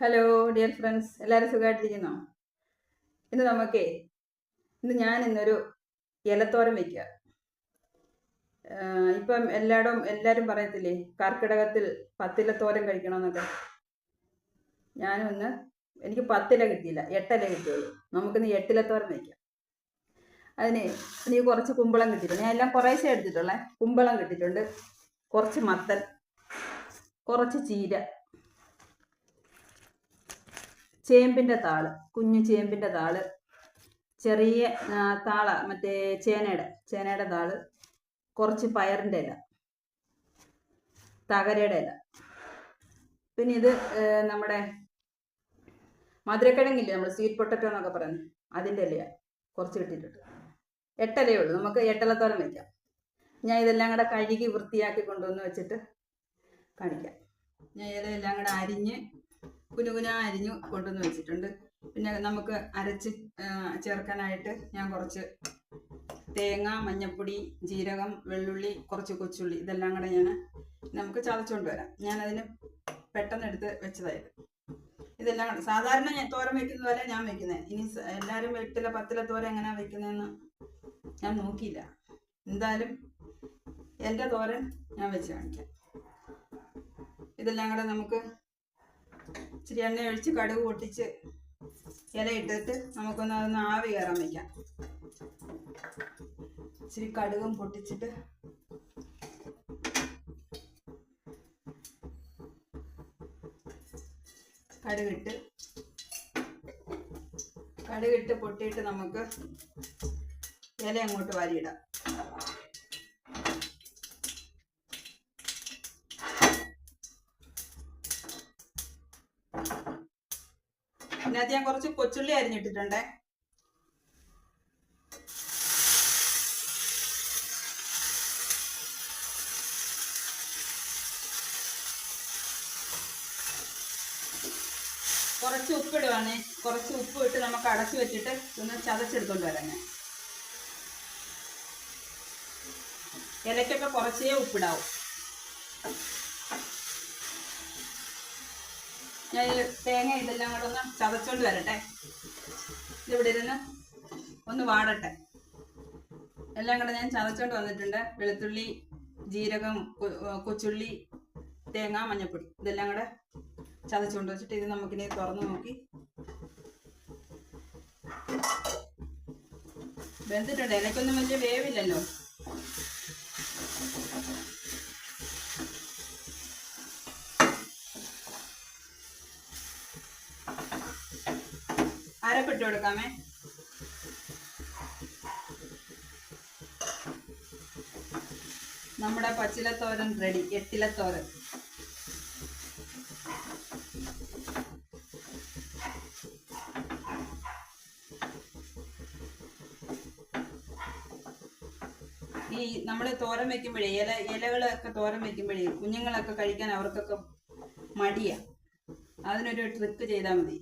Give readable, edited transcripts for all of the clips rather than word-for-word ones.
Hello dear friends, എല്ലാവരും സുഖമായിട്ടിരിക്കുന്നോ? ഇന്നൊരു ഇലത്തോരൻ വയ്ക്കുക. ഇപ്പം എല്ലാവരും പറയത്തില്ലേ കർക്കിടകത്തിൽ 10 ഇല തോരൻ കഴിക്കണമെന്നൊക്കെ. എനിക്ക് 10 ഇല കിട്ടിയില്ല, 8 ഇല കിട്ടിയുള്ളൂ. നമുക്കിന്ന് 8 ഇല തോരൻ വയ്ക്കാം. എനിക്ക് കുറച്ച് കുമ്പളം കിട്ടിയിട്ടുണ്ട്. ഞാൻ എല്ലാം കുറേശ്ശെ എടുത്തിട്ടുള്ളേ. കുമ്പളം കിട്ടിയിട്ടുണ്ട്, കുറച്ച് മത്തൻ, കുറച്ച് ചീര, ചേമ്പിൻ്റെ താള്, കുഞ്ഞു ചേമ്പിൻ്റെ താള്, ചെറിയ താള മറ്റേ ചേനയുടെ താള്, കുറച്ച് പയറിൻ്റെ ഇല, തകരയുടെ ഇല, പിന്നെ ഇത് നമ്മുടെ മധുരക്കിഴങ്ങില്ലേ, നമ്മൾ സ്വീറ്റ് പൊട്ടറ്റോ എന്നൊക്കെ പറയുന്നത്, അതിൻ്റെ ഇലയാണ് കുറച്ച് കിട്ടിയിട്ടുണ്ട്. 8 ഇലയേ ഉള്ളൂ. നമുക്ക് 8 ഇലത്തോരൻ വയ്ക്കാം. ഞാൻ ഇതെല്ലാം കൂടെ കഴുകി വൃത്തിയാക്കി കൊണ്ടുവന്ന് വെച്ചിട്ട് കാണിക്കാം. ഞാൻ ഇലയെല്ലാം കൂടെ അരിഞ്ഞ് കുനുകുന അരിഞ്ഞു കൊണ്ടുവന്ന് വെച്ചിട്ടുണ്ട്. പിന്നെ നമുക്ക് അരച്ച് ചേർക്കാനായിട്ട് ഞാൻ കുറച്ച് തേങ്ങ, മഞ്ഞൾപ്പൊടി, ജീരകം, വെള്ളുള്ളി, കുറച്ച് കൊച്ചുള്ളി, ഇതെല്ലാം കൂടെ നമുക്ക് ചതച്ചുകൊണ്ട് വരാം. ഞാനതിന് പെട്ടെന്ന് എടുത്ത് വെച്ചതായിരുന്നു. ഇതെല്ലാം കൂടെ സാധാരണ ഞാൻ തോരൻ വെക്കുന്ന പോലെ ഞാൻ വെക്കുന്നത്. ഇനി എല്ലാവരും 8 ഇല 10 ഇല തോരൻ എങ്ങനെയാണ് വെക്കുന്നതെന്ന് ഞാൻ നോക്കിയില്ല. എന്തായാലും എൻ്റെ തോരൻ ഞാൻ വെച്ച് കാണിക്കാം. ഇതെല്ലാം കൂടെ നമുക്ക് ഇച്ചിരി എണ്ണ ഒഴിച്ച് കടുക് പൊട്ടിച്ച് ഇല ഇട്ടിട്ട് അതൊന്ന് ആവി കയറാൻ വയ്ക്കാം. ഇച്ചിരി കടുകും പൊട്ടിച്ചിട്ട് കടുകിട്ട് പൊട്ടിയിട്ട് നമുക്ക് ഇല അങ്ങോട്ട് വാരിയിടാം. ഇതിനകത്ത് ഞാൻ കുറച്ച് കൊച്ചുള്ളി അരിഞ്ഞിട്ടിട്ടുണ്ടേ. കുറച്ച് ഉപ്പിടുവാണേ. കുറച്ച് ഉപ്പ് ഇട്ട് നമുക്ക് അടച്ചു വെച്ചിട്ട് ഒന്ന് ചതച്ചെടുത്തോണ്ട് വരാം. ഇലയ്ക്കൊക്കെ കുറച്ചേ ഉപ്പിടാവും. ഞാൻ തേങ്ങ ഇതെല്ലാം കൂടെ ഒന്ന് ചതച്ചോണ്ട് വരട്ടെ. ഇതിവിടെ ഇരുന്ന് ഒന്ന് വാടട്ടെ. എല്ലാം കൂടെ ഞാൻ ചതച്ചോണ്ട് വന്നിട്ടുണ്ട്. വെളുത്തുള്ളി, ജീരകം, കൊച്ചുള്ളി, തേങ്ങ, മഞ്ഞൾപ്പൊടി, ഇതെല്ലാം കൂടെ ചതച്ചുകൊണ്ട് വെച്ചിട്ട് ഇത് നമുക്കിനി തുറന്ന് നോക്കി. വെന്തിട്ടുണ്ട്. ഇലയ്ക്കൊന്നും വലിയ വേവില്ലല്ലോ. അരപ്പിട്ട് കൊടുക്കാമേ. നമ്മുടെ പച്ചിലത്തോരൻ റെഡി. 8 ഇലത്തോരൻ. ഈ നമ്മൾ തോരൻ വെക്കുമ്പോഴേ ഇലകളൊക്കെ തോരൻ വെക്കുമ്പോഴേ കുഞ്ഞുങ്ങളൊക്കെ കഴിക്കാൻ അവർക്കൊക്കെ മടിയാ. അതിനൊരു ട്രിക്ക് ചെയ്താൽ മതി.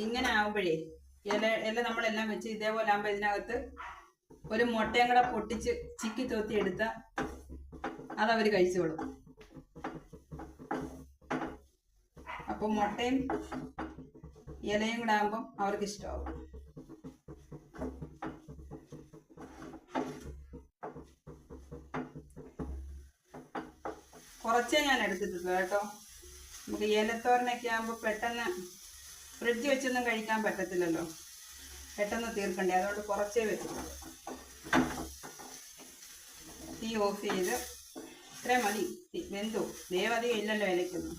ഇങ്ങനെ ആകുമ്പോഴേ ഇല നമ്മളെല്ലാം വെച്ച് ഇതേപോലെ ആകുമ്പോൾ ഇതിനകത്ത് ഒരു മുട്ടയും കൂടെ പൊട്ടിച്ച് ചിക്കി തോത്തി എടുത്താൽ അതവർ കഴിച്ചോളും. അപ്പം മുട്ടയും ഇലയും കൂടെ ആകുമ്പം അവർക്ക് ഇഷ്ടമാവും. കുറച്ചേ ഞാൻ എടുത്തിട്ടുള്ളൂ കേട്ടോ. നമുക്ക് ഇലത്തോരനൊക്കെ ആകുമ്പോൾ പെട്ടെന്ന് ഫ്രിഡ്ജ് വെച്ചൊന്നും കഴിക്കാൻ പറ്റത്തില്ലല്ലോ, പെട്ടെന്ന് തീർക്കണ്ടേ. അതുകൊണ്ട് കുറച്ചേ വെച്ചിട്ടുള്ളൂ. തീ ഓഫ് ചെയ്ത് ഇത്രയും മതി. വെന്തു. വേവധികം ഇല്ലല്ലോ ഇലയ്ക്കൊന്നും.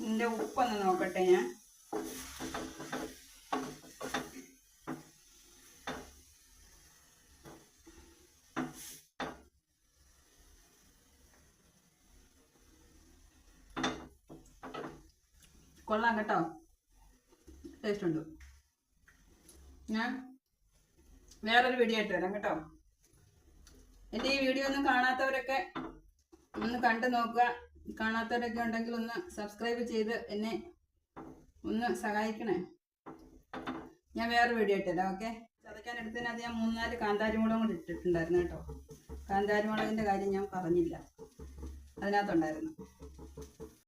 ഇതിൻ്റെ ഉപ്പൊന്ന് നോക്കട്ടെ ഞാൻ. കൊള്ളാം കേട്ടോ, ടേസ്റ്റ് ഉണ്ട്. ഞാൻ വേറൊരു വീഡിയോ ആയിട്ട് വരാം കേട്ടോ. എൻ്റെ ഈ വീഡിയോ ഒന്നും കാണാത്തവരൊക്കെ ഒന്ന് കണ്ടു നോക്കുക. കാണാത്തവരൊക്കെ ഉണ്ടെങ്കിൽ ഒന്ന് സബ്സ്ക്രൈബ് ചെയ്ത് എന്നെ ഒന്ന് സഹായിക്കണേ. ഞാൻ വേറൊരു വീഡിയോ ആയിട്ട് തരാം. ഓക്കെ. ചതയ്ക്കാൻ എടുത്തതിനകത്ത് ഞാൻ 3-4 കാന്താരിമുളകും കൂടി ഇട്ടിട്ടുണ്ടായിരുന്നു കേട്ടോ. കാന്താരിമുളകിൻ്റെ കാര്യം ഞാൻ പറഞ്ഞില്ല, അതിനകത്തുണ്ടായിരുന്നു.